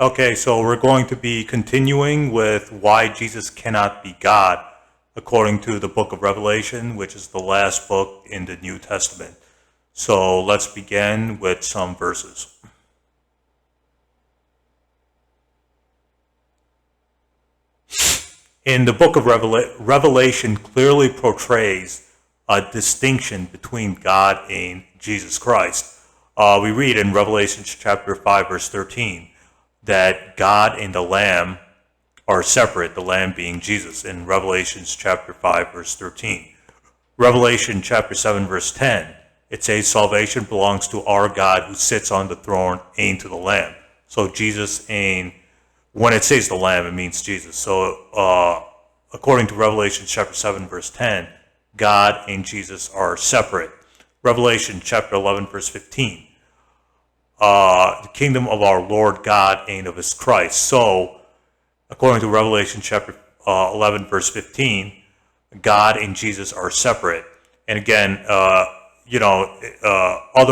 Okay, so we're going to be continuing with why Jesus cannot be God, according to the book of Revelation, which is the last book in the New Testament. So let's begin with some verses. In the book of Revelation clearly portrays a distinction between God and Jesus Christ. We read in Revelation chapter 5, verse 13, that God and the Lamb are separate, the Lamb being Jesus, in Revelation chapter 5, verse 13. Revelation chapter 7, verse 10, it says salvation belongs to our God who sits on the throne and to the Lamb. So Jesus and when it says the Lamb, it means Jesus. So according to Revelation chapter 7, verse 10, God and Jesus are separate. Revelation chapter 11, verse 15, the kingdom of our Lord God and of his Christ. So according to Revelation chapter 11, verse 15, God and Jesus are separate. And again, other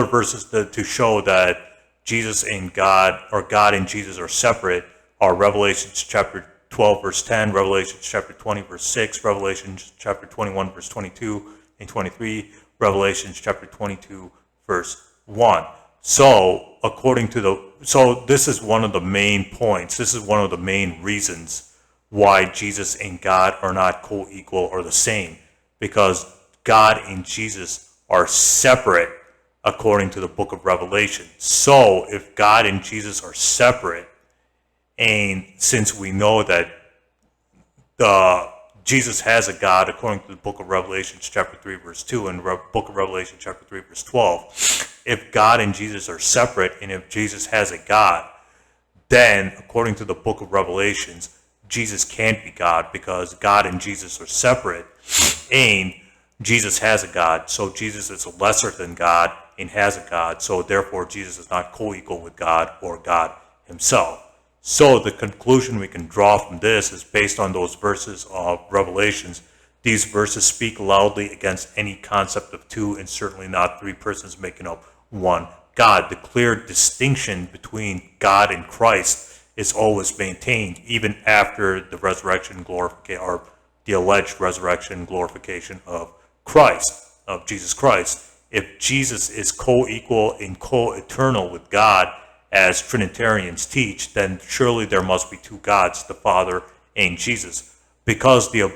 verses to show that Jesus and God, or God and Jesus are separate, are Revelation chapter 12, verse 10, Revelation chapter 20, verse 6, Revelation chapter 21, verse 22 and 23, Revelation chapter 22, verse 1. So this is one of the main points. This is one of the main reasons why Jesus and God are not co-equal or the same, because God and Jesus are separate according to the book of Revelation. So if God and Jesus are separate, and since we know that Jesus has a God according to the book of Revelation chapter 3 verse 2 and book of Revelation chapter 3 verse 12, if God and Jesus are separate and if Jesus has a God, then according to the book of Revelations, Jesus can't be God because God and Jesus are separate and Jesus has a God. So Jesus is lesser than God and has a God. So therefore Jesus is not co-equal with God or God himself. So the conclusion we can draw from this is based on those verses of Revelations. These verses speak loudly against any concept of two and certainly not three persons making up one God. The clear distinction between God and Christ is always maintained even after the resurrection glorification, or the alleged resurrection glorification of Christ, of Jesus Christ. If Jesus is co-equal and co-eternal with God, as Trinitarians teach, then surely there must be two gods, the Father and Jesus. Because the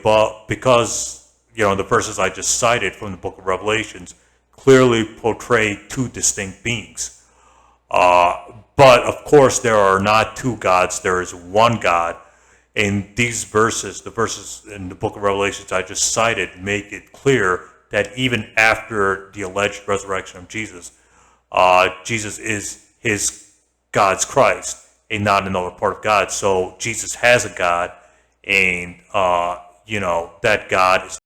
verses I just cited from the book of Revelations clearly portray two distinct beings. But of course there are not two gods, there is one God. And these verses, the verses in the book of Revelations I just cited, make it clear that even after the alleged resurrection of Jesus, Jesus is his God's Christ and not another part of God. So Jesus has a God, and that God is